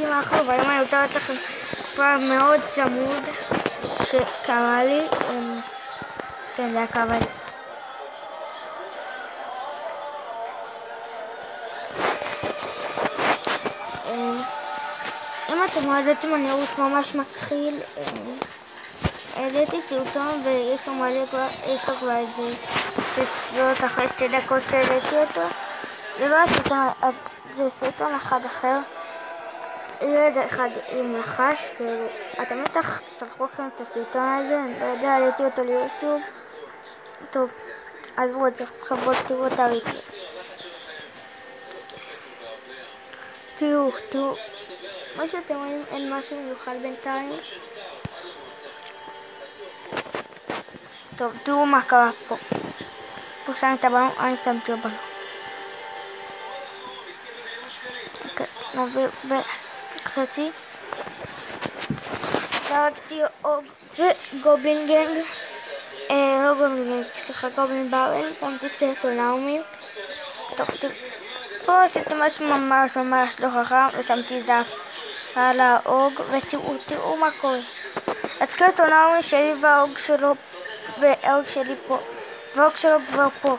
הווידאו האחרון, והיום אני רוצה לתת לכם כבר מאוד צמוד שקרה לי. כן, זה היה קרה לי. אם אתם ראיתם, אני רואה ממש מתחיל. העליתי סרטון ויש לו מלא כבר, יש לו כבר איזה 6 צפיות אחרי 2 דקות שהעליתי אותו. זה לא הסרטון, זה סרטון אחד אחר. ילד אחד עם נחש, כאילו, אתם בטח צרכו לכם את הסרטון הזה, אני לא יודע, העליתי אותו ליוטיוב. טוב, עזבו את זה, חברות, תראו את הריפלי. תראו, מה שאתם רואים אין משהו מיוחד בינתיים. טוב, תראו מה קרה פה. פה שם את הבלון, אני שמתי הבלון. נעביר בחצי. זרקתי אוג וגובלין גנג. לא גובלין גנג, סליחה, גובלין ברן. שמתי סקלטונאומים. טוב, פה עשיתי משהו ממש לא חכם ושמתי זאפ על האוג, ותראו מה קורה. הסקלטונאומי שלי והאוג שלו והאוג שלי פה והאוג שלו כבר פה.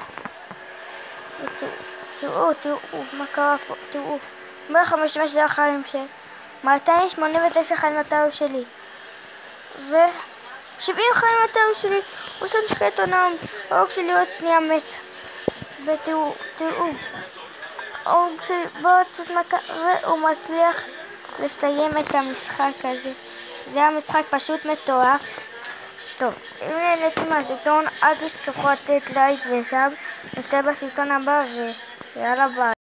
תראו מה קרה פה, תראו 155 זה החיים שלי, 289 חיים מטאו שלי ו70 חיים מטאו שלי. הוא שם סקלטונאומי, האוג שלי עוד שנייה מת. ותראו האוג שלי בעצות מכה, והוא מצליח לסיים את המשחק הזה. זה היה משחק פשוט מטורף. טוב, אם נהניתם מהסרטון, אל תשכחו לתת לייק וסאב. נתראה בסרטון הבא ויאללה ביי.